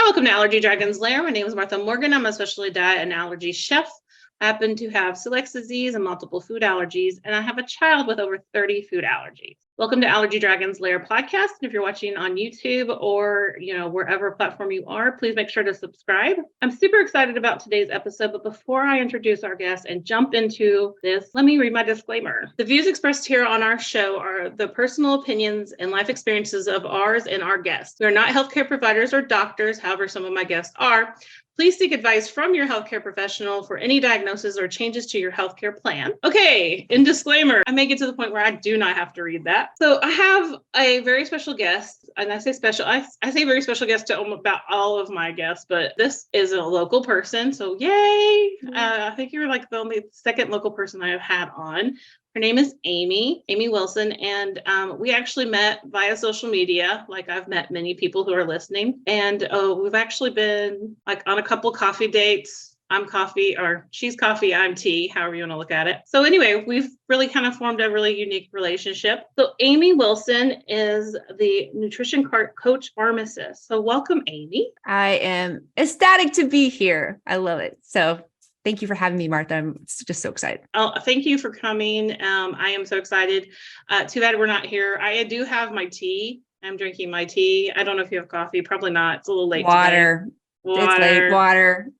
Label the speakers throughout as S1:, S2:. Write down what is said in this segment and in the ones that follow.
S1: Welcome to Allergy Dragon's Lair. My name is Martha Morgan. I'm a specialty diet and allergy chef. I happen to have celiac disease and multiple food allergies, and I have a child with over 30 food allergies. Welcome to Allergy Dragon's Lair podcast. And if you're watching on YouTube or, wherever platform you are, please make sure to subscribe. I'm super excited about today's episode, but before I introduce our guest and jump into this, let me read my disclaimer. The views expressed here on our show are the personal opinions and life experiences of ours and our guests. We are not healthcare providers or doctors, however, some of my guests are. Please seek advice from your healthcare professional for any diagnosis or changes to your healthcare plan. Okay, in disclaimer, I may get to the point where I do not have to read that. So I have a very special guest, and I say special, I say very special guest to about all of my guests, but this is a local person, so yay! I think you're like the only second local person I have had on. Her name is Amy Wilson, and we actually met via social media, like I've met many people who are listening. And we've actually been like on a couple coffee dates. I'm coffee, or she's coffee, I'm tea, however you want to look at it. So anyway, we've really kind of formed a really unique relationship. So Amy Wilson is the Nutrition Coach Pharmacist. So welcome, Amy.
S2: I am ecstatic to be here. I love it. So thank you for having me, Martha. I'm just so excited.
S1: Oh, thank you for coming. I am so excited. Too bad we're not here. I do have my tea. I'm drinking my tea. I don't know if you have coffee. Probably not. It's a little late
S2: Water.
S1: Today.
S2: It's late. Water.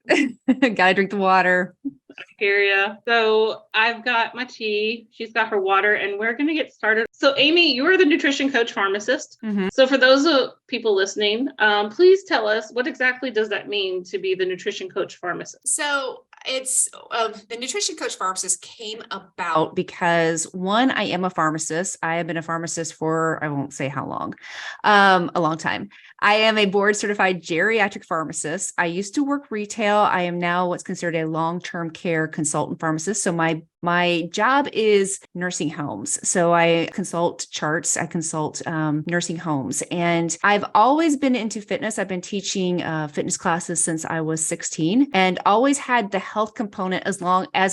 S2: Gotta drink the water.
S1: I hear ya. So I've got my tea. She's got her water, and we're going to get started. So Amy, you are the Nutrition Coach Pharmacist. Mm-hmm. So for those people listening, please tell us, what exactly does that mean to be the Nutrition Coach Pharmacist?
S2: So it's the Nutrition Coach Pharmacist came about because, one, I am a pharmacist. I have been a pharmacist for, I won't say how long, a long time. I am a board certified geriatric pharmacist. I used to work retail. I am now what's considered a long-term care consultant pharmacist. So my job is nursing homes. So I consult charts, I consult nursing homes, and I've always been into fitness. I've been teaching fitness classes since I was 16 and always had the health component as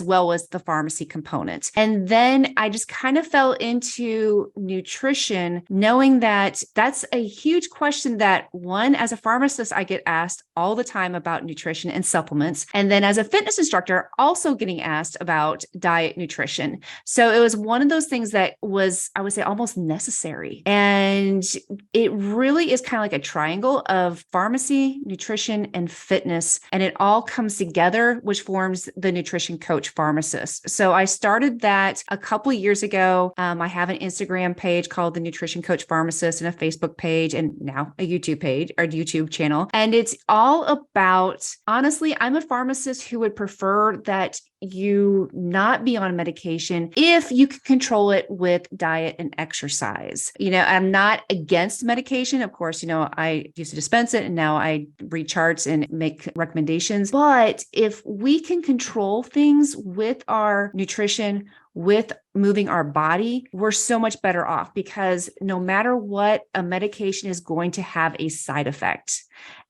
S2: well as the pharmacy component. And then I just kind of fell into nutrition, knowing that that's a huge question that, one, as a pharmacist, I get asked all the time about nutrition and supplements. And then as a fitness instructor, also getting asked about diet, nutrition. So it was one of those things that was, I would say, almost necessary. And it really is kind of like a triangle of pharmacy, nutrition, and fitness. And it all comes together, which forms the Nutrition Coach Pharmacist. So I started that a couple of years ago. I have an Instagram page called the Nutrition Coach Pharmacist and a Facebook page, and now a YouTube page or YouTube channel. And it's all about, honestly, I'm a pharmacist who would prefer that you not be on medication if you can control it with diet and exercise. I'm not against medication. Of course, I used to dispense it and now I read charts and make recommendations. But if we can control things with our nutrition, with moving our body, we're so much better off, because no matter what, a medication is going to have a side effect.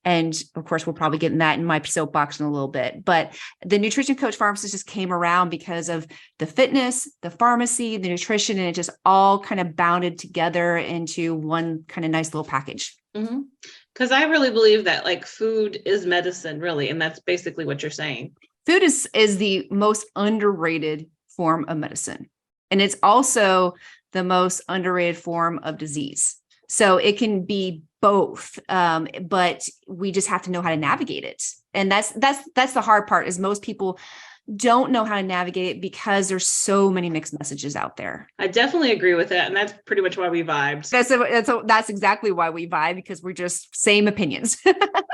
S2: And of course, we'll probably get in that in my soapbox in a little bit. But the Nutrition Coach Pharmacist just came around because of the fitness, the pharmacy, the nutrition, and it just all kind of bounded together into one kind of nice little package.
S1: Mm-hmm. Because I really believe that like food is medicine, really. And that's basically what you're saying.
S2: Food is the most underrated form of medicine. And it's also the most underrated form of disease. So it can be both, but we just have to know how to navigate it. And that's the hard part, is most people don't know how to navigate it because there's so many mixed messages out there.
S1: I definitely agree with that. And that's pretty much why we vibed.
S2: That's exactly why we vibe, because we're just same opinions.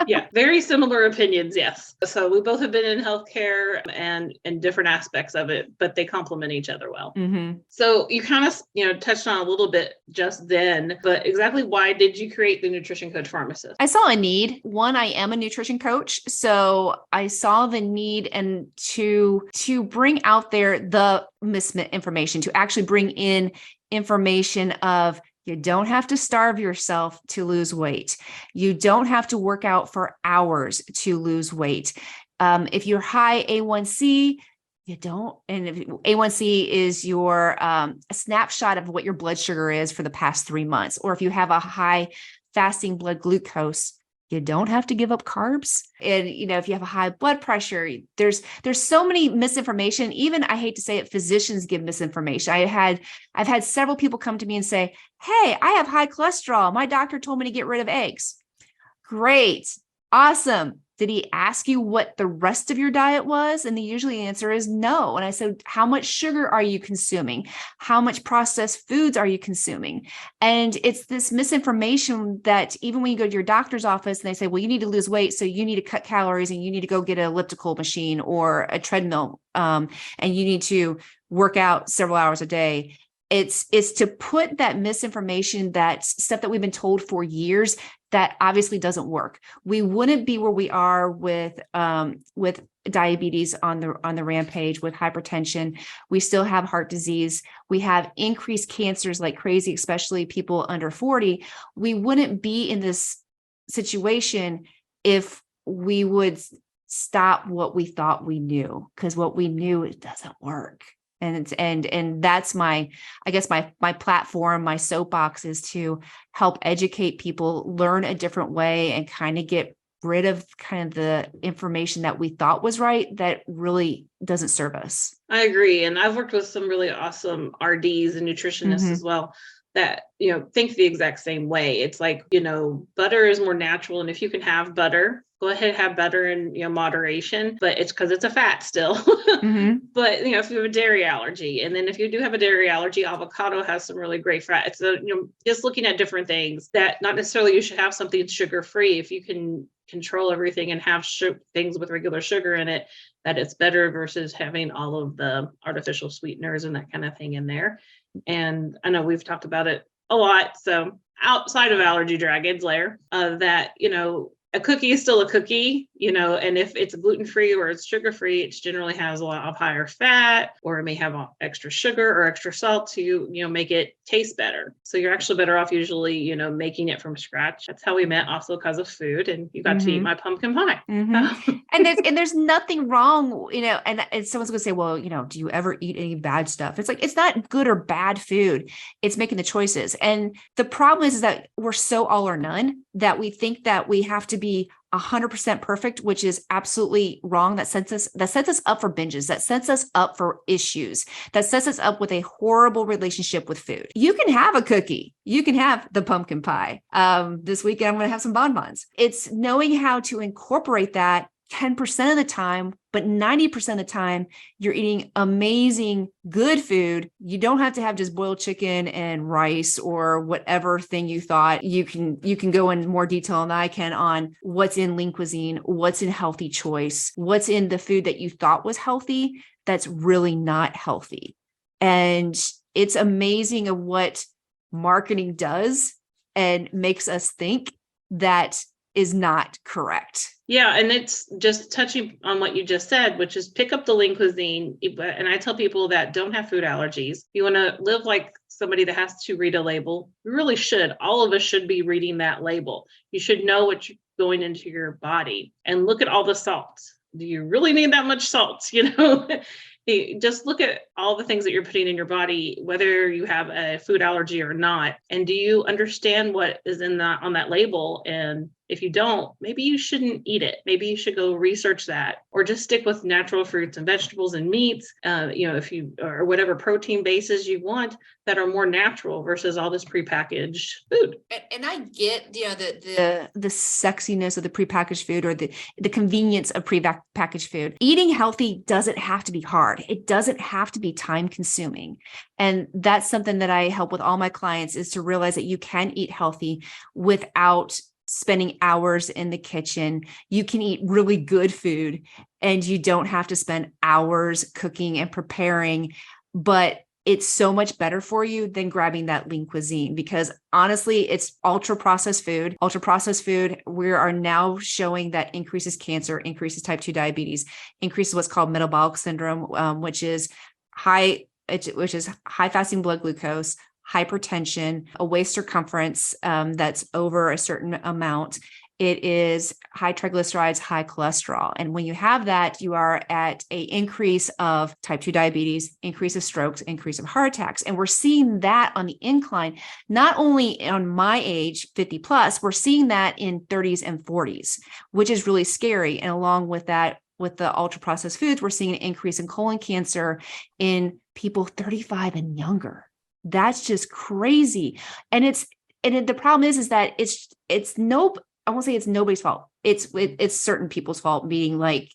S1: Yeah, very similar opinions. Yes. So we both have been in healthcare and in different aspects of it, but they complement each other well. Mm-hmm. So you kind of, touched on a little bit just then, but exactly why did you create the Nutrition Coach Pharmacist?
S2: I saw a need. One, I am a nutrition coach. So I saw the need and to bring out there the misinformation, to actually bring in information of, you don't have to starve yourself to lose weight. You don't have to work out for hours to lose weight. If you're high A1C, you don't. And if A1C is your a snapshot of what your blood sugar is for the past 3 months. Or if you have a high fasting blood glucose, You don't have to give up carbs. And, if you have a high blood pressure, there's so many misinformation. Even, I hate to say it, physicians give misinformation. I've had several people come to me and say, hey, I have high cholesterol. My doctor told me to get rid of eggs. Great. Awesome. Did he ask you what the rest of your diet was? And the usually answer is no. And I said, how much sugar are you consuming? How much processed foods are you consuming? And it's this misinformation that even when you go to your doctor's office and they say, well, you need to lose weight, so you need to cut calories and you need to go get an elliptical machine or a treadmill, and you need to work out several hours a day. It's to put that misinformation, that stuff that we've been told for years, that obviously doesn't work. We wouldn't be where we are with diabetes on the rampage, with hypertension. We still have heart disease. We have increased cancers like crazy, especially people under 40. We wouldn't be in this situation if we would stop what we thought we knew, because what we knew, it doesn't work. And that's my platform, my soapbox, is to help educate people, learn a different way, and kind of get rid of kind of the information that we thought was right that really doesn't serve us.
S1: I agree. And I've worked with some really awesome RDs and nutritionists as well that, think the exact same way. It's like, butter is more natural. And if you can have butter, go ahead and have butter in moderation, but it's because it's a fat still. But, if you have a dairy allergy, and then if you do have a dairy allergy, avocado has some really great fat. So, just looking at different things that not necessarily you should have something sugar-free. If you can control everything and have things with regular sugar in it, that it's better versus having all of the artificial sweeteners and that kind of thing in there. And I know we've talked about it a lot. So outside of Allergy Dragons, Lair, that, a cookie is still a cookie, and if it's gluten-free or it's sugar-free, it generally has a lot of higher fat, or it may have extra sugar or extra salt to, make it taste better. So you're actually better off usually, making it from scratch. That's how we met, also because of food, and you got to eat my pumpkin pie.
S2: And there's nothing wrong, and someone's gonna say, well, do you ever eat any bad stuff? It's like, it's not good or bad food. It's making the choices. And the problem is that we're so all or none that we think that we have to be 100% perfect, which is absolutely wrong. That sets us up for binges, that sets us up for issues, that sets us up with a horrible relationship with food. You can have a cookie, you can have the pumpkin pie. This weekend, I'm going to have some bonbons. It's knowing how to incorporate that 10% of the time, but 90% of the time, you're eating amazing, good food. You don't have to have just boiled chicken and rice or whatever thing you thought. You can go in more detail than I can on what's in lean cuisine, what's in healthy choice, what's in the food that you thought was healthy that's really not healthy. And it's amazing of what marketing does and makes us think that is not correct.
S1: Yeah. And it's just touching on what you just said, which is pick up the lean cuisine. And I tell people that don't have food allergies, you want to live like somebody that has to read a label. You really should. All of us should be reading that label. You should know what's going into your body, and look at all the salt. Do you really need that much salt? Just look at all the things that you're putting in your body, whether you have a food allergy or not. And do you understand what is on that label? And if you don't, maybe you shouldn't eat it. Maybe you should go research that, or just stick with natural fruits and vegetables and meats, if you, or whatever protein bases you want that are more natural versus all this prepackaged food.
S2: And I get, the sexiness of the prepackaged food, or the convenience of prepackaged food. Eating healthy doesn't have to be hard. It doesn't have to be time consuming. And that's something that I help with all my clients, is to realize that you can eat healthy without spending hours in the kitchen. You can eat really good food and you don't have to spend hours cooking and preparing, but it's so much better for you than grabbing that lean cuisine, because honestly, it's ultra processed food. Ultra processed food, we are now showing that increases cancer, increases type 2 diabetes, increases what's called metabolic syndrome, which is high fasting blood glucose, hypertension, a waist circumference that's over a certain amount. It is high triglycerides, high cholesterol. And when you have that, you are at an increase of type 2 diabetes, increase of strokes, increase of heart attacks. And we're seeing that on the incline, not only on my age, 50 plus, we're seeing that in 30s and 40s, which is really scary. And along with that, with the ultra processed foods, we're seeing an increase in colon cancer in people 35 and younger. That's just crazy. And the problem is that I won't say it's nobody's fault. It's certain people's fault, meaning like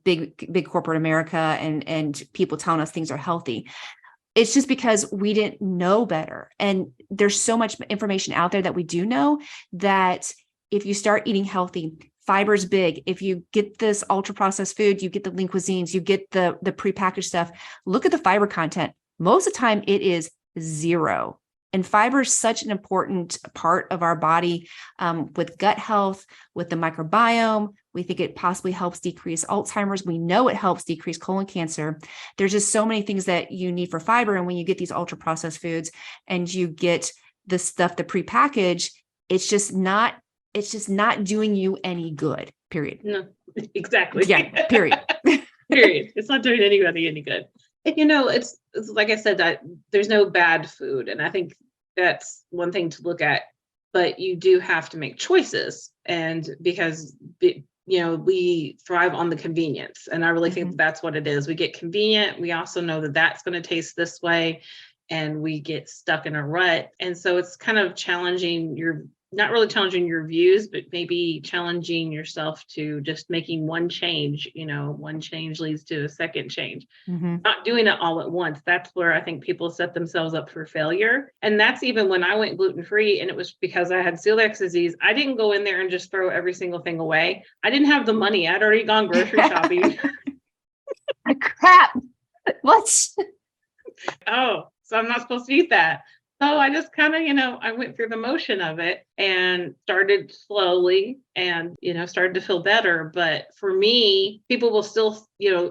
S2: big corporate America and people telling us things are healthy. It's just because we didn't know better. And there's so much information out there that we do know that if you start eating healthy, fiber's big. If you get this ultra processed food, you get the lean cuisines, you get the prepackaged stuff, look at the fiber content. Most of the time it is 0. And fiber is such an important part of our body with gut health, with the microbiome. We think it possibly helps decrease Alzheimer's. We know it helps decrease colon cancer. There's just so many things that you need for fiber. And when you get these ultra processed foods and you get the stuff, the prepackaged, it's just not doing you any good, period.
S1: No, exactly.
S2: Yeah, period.
S1: Period. It's not doing anybody any good. And, it's like I said, that there's no bad food. And I think that's one thing to look at, but you do have to make choices. And because, we thrive on the convenience. And I really think that's what it is. We get convenient. We also know that that's going to taste this way, and we get stuck in a rut. And so it's kind of not really challenging your views, but maybe challenging yourself to just making one change. One change leads to a second change. Not doing it all at once. That's where I think people set themselves up for failure. And that's even when I went gluten-free, and it was because I had celiac disease. I didn't go in there and just throw every single thing away. I didn't have the money. I'd already gone grocery shopping.
S2: Crap. What?
S1: Oh, so I'm not supposed to eat that. So I just kind of, I went through the motion of it and started slowly and, started to feel better. But for me, people will still,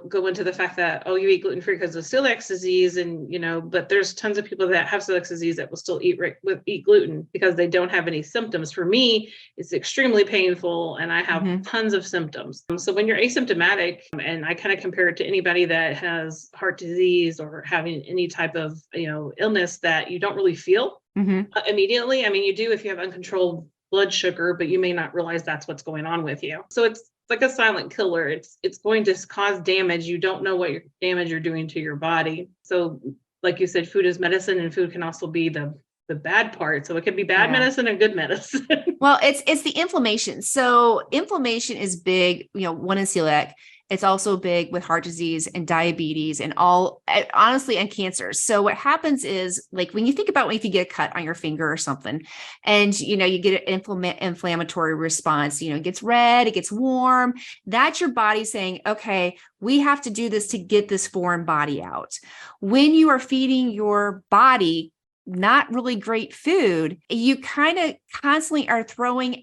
S1: go into the fact that, oh, you eat gluten-free because of celiac disease. And, but there's tons of people that have celiac disease that will still eat gluten because they don't have any symptoms. For me, it's extremely painful and I have tons of symptoms. So when you're asymptomatic, and I kind of compare it to anybody that has heart disease or having any type of, illness that you don't really feel immediately. I mean, you do if you have uncontrolled blood sugar, but you may not realize that's what's going on with you. So it's like a silent killer. It's going to cause damage. You don't know what damage you're doing to your body. So like you said, food is medicine, and food can also be the bad part. So it could be bad medicine and good medicine.
S2: Well, it's the inflammation. So inflammation is big, one in celiac. It's also big with heart disease and diabetes and honestly, and cancer. So what happens is, like, when you think about if you get a cut on your finger or something and, you get an inflammatory response, it gets red, it gets warm. That's your body saying, okay, we have to do this to get this foreign body out. When you are feeding your body not really great food, you kind of constantly are throwing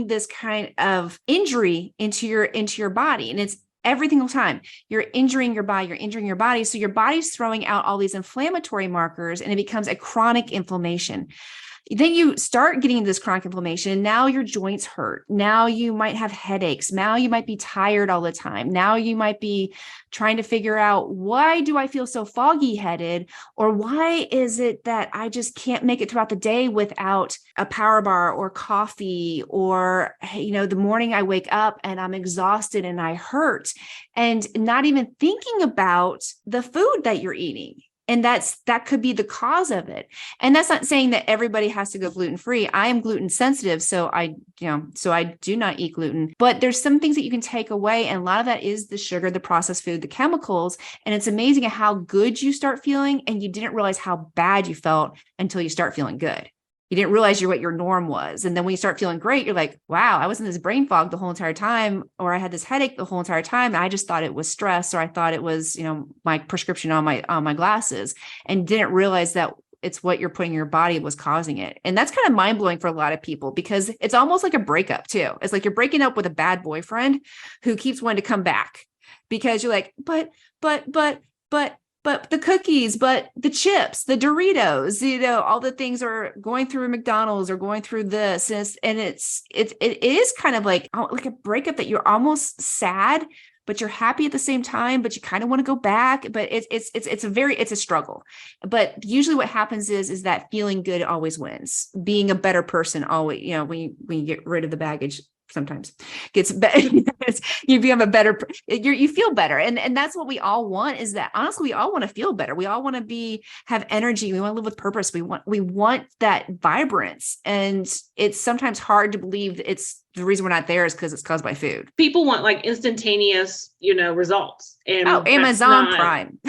S2: this kind of injury into your body. And it's every single time you're injuring your body. So your body's throwing out all these inflammatory markers, and it becomes a chronic inflammation. Then you start getting this chronic inflammation. Now your joints hurt. Now you might have headaches. Now you might be tired all the time. Now you might be trying to figure out, why do I feel so foggy headed? Or why is it that I just can't make it throughout the day without a power bar or coffee? Or, the morning I wake up and I'm exhausted and I hurt, and not even thinking about the food that you're eating. And that could be the cause of it. And that's not saying that everybody has to go gluten-free. I am gluten sensitive. So I do not eat gluten, but there's some things that you can take away. And a lot of that is the sugar, the processed food, the chemicals. And it's amazing how good you start feeling. And you didn't realize how bad you felt until you start feeling good. You didn't realize what your norm was. And then when you start feeling great, you're like, wow, I was in this brain fog the whole entire time, or I had this headache the whole entire time. And I just thought it was stress, or I thought it was, my prescription on my glasses, and didn't realize that it's what you're putting in your body was causing it. And that's kind of mind blowing for a lot of people, because it's almost like a breakup too. It's like you're breaking up with a bad boyfriend who keeps wanting to come back, because you're like, but but the cookies, but the chips, the Doritos, all the things are going through McDonald's or going through this. And it is kind of like a breakup that you're almost sad, but you're happy at the same time, but you kind of want to go back. But it's a struggle. But usually what happens is that feeling good always wins. Being a better person always, when you get rid of the baggage, sometimes gets better. You become a better, you feel better. And that's what we all want, is that honestly, we all want to feel better. We all want to have energy. We want to live with purpose. We want that vibrance. And it's sometimes hard to believe it's the reason we're not there is because it's caused by food.
S1: People want like instantaneous, results. And
S2: Amazon Prime.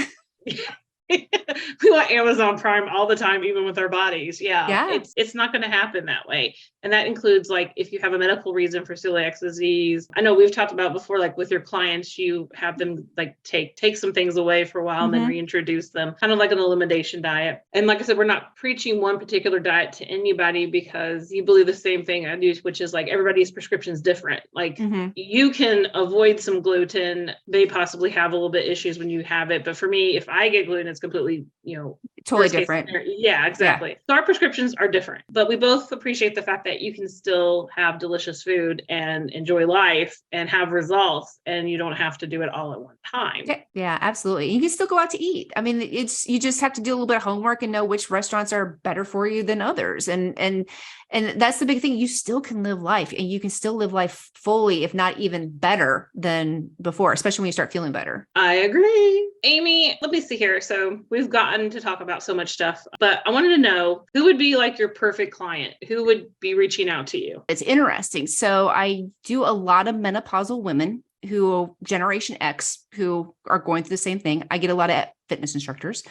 S1: We want Amazon Prime all the time, even with our bodies.
S2: Yeah.
S1: It's not going to happen that way. And that includes like, if you have a medical reason for celiac disease. I know we've talked about before, like with your clients, you have them like take some things away for a while and then reintroduce them, kind of like an elimination diet. And like I said, we're not preaching one particular diet to anybody because you believe the same thing I do, which is like everybody's prescription is different. Like you can avoid some gluten. They possibly have a little bit issues when you have it. But for me, if I get gluten, it's completely,
S2: totally different.
S1: Yeah, exactly. Yeah. So our prescriptions are different, but we both appreciate the fact that you can still have delicious food and enjoy life and have results, and you don't have to do it all at one time.
S2: Yeah, absolutely. You can still go out to eat. I mean, you just have to do a little bit of homework and know which restaurants are better for you than others. And that's the big thing. You still can live life, and you can still live life fully, if not even better than before, especially when you start feeling better.
S1: I agree. Amy, let me see here. So we've gotten to talk about so much stuff, but I wanted to know who would be like your perfect client, who would be reaching out to you.
S2: It's interesting. So I do a lot of menopausal women who Generation X, who are going through the same thing. I get a lot of fitness instructors,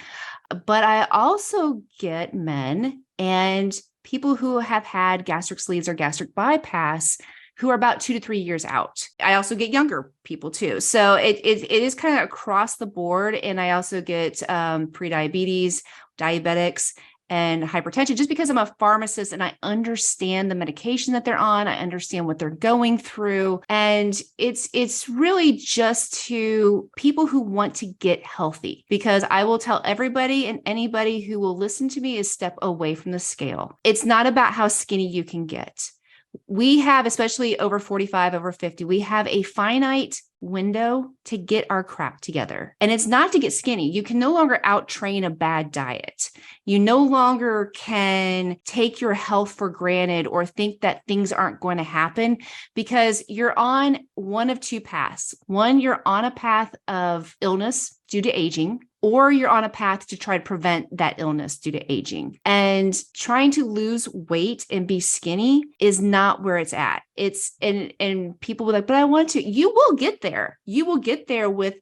S2: but I also get men and people who have had gastric sleeves or gastric bypass who are about 2 to 3 years out. I also get younger people too. So it is kind of across the board. And I also get prediabetes, diabetics, and hypertension, just because I'm a pharmacist and I understand the medication that they're on. I understand what they're going through. And it's really just to people who want to get healthy, because I will tell everybody and anybody who will listen to me is step away from the scale. It's not about how skinny you can get. We have, especially over 45, over 50, we have a finite window to get our crap together. And it's not to get skinny. You can no longer out-train a bad diet. You no longer can take your health for granted or think that things aren't going to happen, because you're on one of two paths. One, you're on a path of illness due to aging, or you're on a path to try to prevent that illness due to aging. And trying to lose weight and be skinny is not where it's at. And people were like, but I want to. You will get there. You will get there with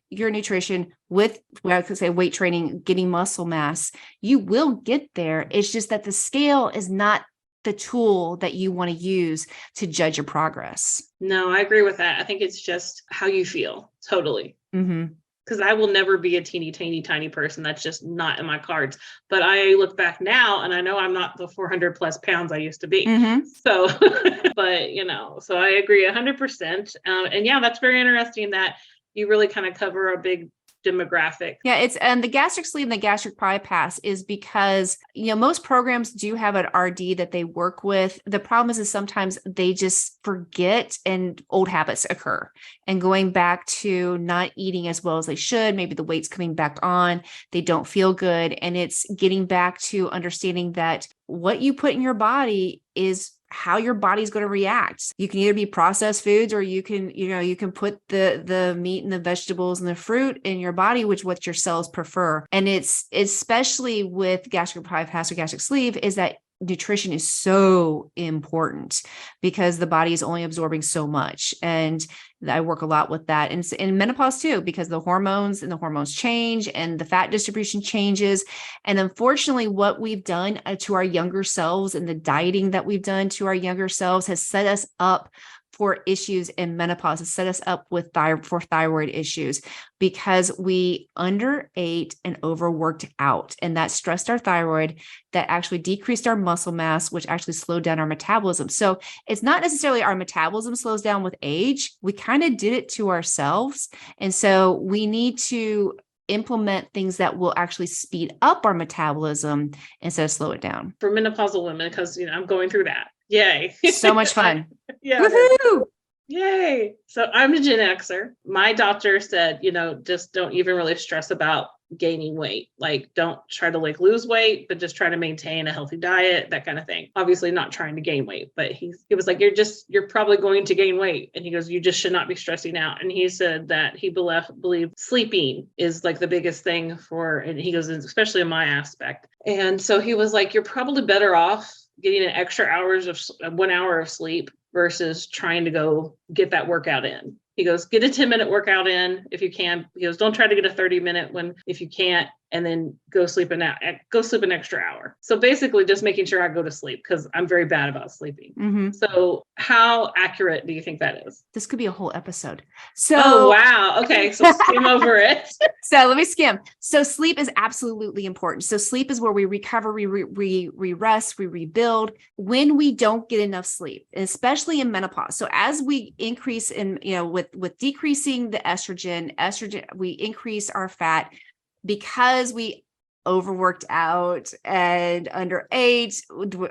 S2: your nutrition, with, well, I could say weight training, getting muscle mass. You will get there. It's just that the scale is not the tool that you want to use to judge your progress.
S1: No, I agree with that. I think it's just how you feel. Totally. Because I will never be a teeny, tiny person. That's just not in my cards. But I look back now and I know I'm not the 400 plus pounds I used to be. So, but so I agree 100%. And yeah, that's very interesting that you really kind of cover a big demographic.
S2: Yeah, and the gastric sleeve and the gastric bypass is because, most programs do have an RD that they work with. The problem is sometimes they just forget and old habits occur, and going back to not eating as well as they should. Maybe the weight's coming back on. They don't feel good. And it's getting back to understanding that what you put in your body is how your body's going to react. You can either be processed foods, or you can put the meat and the vegetables and the fruit in your body, which what your cells prefer. And it's especially with gastric bypass or gastric sleeve, is that nutrition is so important because the body is only absorbing so much. And I work a lot with that. And in menopause too, because the hormones change and the fat distribution changes. And unfortunately, what we've done to our younger selves and the dieting that we've done to our younger selves has set us up for issues in menopause, has set us up for thyroid issues, because we underate and overworked out. And that stressed our thyroid, that actually decreased our muscle mass, which actually slowed down our metabolism. So it's not necessarily our metabolism slows down with age. We kind of did it to ourselves. And so we need to implement things that will actually speed up our metabolism instead of slow it down.
S1: For menopausal women, because I'm going through that. Yay.
S2: So much fun.
S1: Yeah.
S2: Woohoo!
S1: Yay. So I'm a Gen Xer. My doctor said, just don't even really stress about gaining weight. Like, don't try to lose weight, but just try to maintain a healthy diet, that kind of thing. Obviously not trying to gain weight, but he was like, you're probably going to gain weight. And he goes, you just should not be stressing out. And he said that he believed sleeping is like the biggest thing and he goes, especially in my aspect. And so he was like, you're probably better off getting an extra 1 hour of sleep versus trying to go get that workout in. He goes, get a 10-minute workout in if you can. He goes, don't try to get a 30-minute one if you can't, and then go sleep an extra hour. So basically just making sure I go to sleep, because I'm very bad about sleeping.
S2: Mm-hmm.
S1: So how accurate do you think that is?
S2: This could be a whole episode. So,
S1: oh, wow. Okay. So skim over it.
S2: So let me skim. So sleep is absolutely important. So sleep is where we recover, we rest, we rebuild when we don't get enough sleep, especially in menopause. So as we increase in, with decreasing the estrogen, we increase our fat because we overworked out and underage,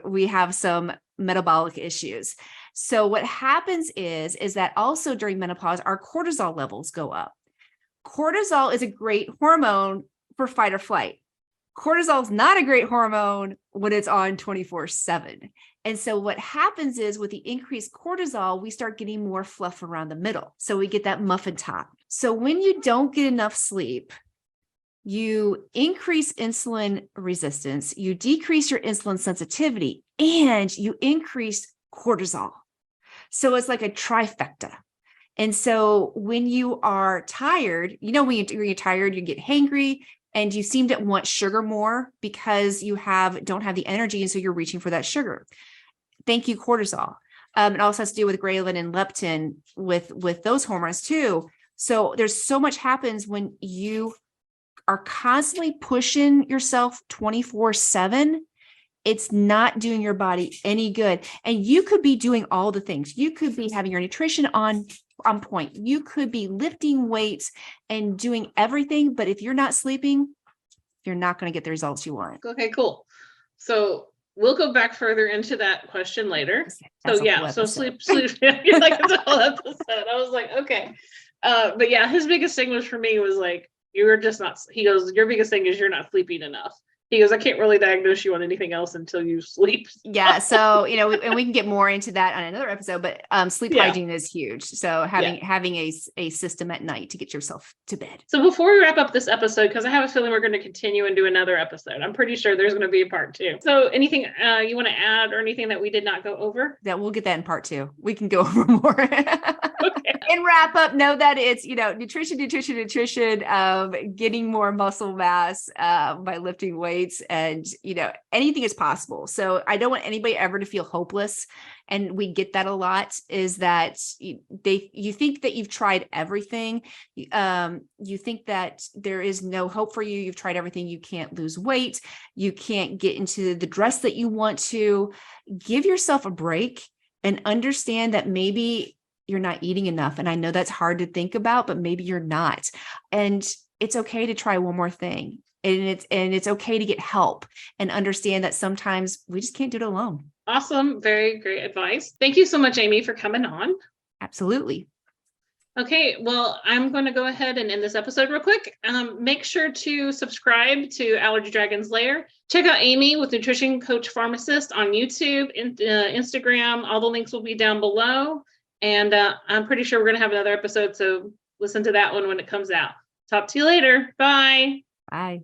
S2: we have some metabolic issues. So what happens is that also during menopause, our cortisol levels go up. Cortisol is a great hormone for fight or flight. Cortisol is not a great hormone when it's on 24/7. And so what happens is with the increased cortisol, we start getting more fluff around the middle. So we get that muffin top. So when you don't get enough sleep, you increase insulin resistance, you decrease your insulin sensitivity, and you increase cortisol. So it's like a trifecta. And so when you are tired, when you're tired, you get hangry and you seem to want sugar more because you don't have the energy. And so you're reaching for that sugar. Thank you, cortisol. It also has to do with ghrelin and leptin with those hormones too. So there's so much happens when you are constantly pushing yourself 24/7. It's not doing your body any good. And you could be doing all the things. You could be having your nutrition on point. You could be lifting weights and doing everything. But if you're not sleeping, you're not going to get the results you want.
S1: Okay, cool. So we'll go back further into that question later. So sleep. You're like, it's a whole episode. I was like, okay. But yeah, his biggest thing for me was like, you're just not, he goes, your biggest thing is you're not sleeping enough. He goes, I can't really diagnose you on anything else until you sleep.
S2: Yeah. So, and we can get more into that on another episode, but sleep hygiene is huge. So having a system at night to get yourself to bed.
S1: So before we wrap up this episode, because I have a feeling we're going to continue and do another episode, I'm pretty sure there's going to be a part 2. So anything you want to add or anything that we did not go over?
S2: Yeah, we'll get that in part 2. We can go over more.
S1: Okay.
S2: And wrap up, know that it's, nutrition, getting more muscle mass by lifting weights, and, anything is possible. So I don't want anybody ever to feel hopeless. And we get that a lot, is that you think that you've tried everything. You think that there is no hope for you. You've tried everything. You can't lose weight. You can't get into the dress that you want to. Give yourself a break and understand that maybe you're not eating enough. And I know that's hard to think about, but maybe you're not. And it's okay to try one more thing. And it's okay to get help and understand that sometimes we just can't do it alone.
S1: Awesome. Very great advice. Thank you so much, Amy, for coming on.
S2: Absolutely.
S1: Okay, well, I'm going to go ahead and end this episode real quick. Make sure to subscribe to Allergy Dragon's Lair. Check out Amy with Nutrition Coach Pharmacist on YouTube, Instagram. All the links will be down below. And I'm pretty sure we're going to have another episode, so listen to that one when it comes out. Talk to you later. Bye.
S2: Bye.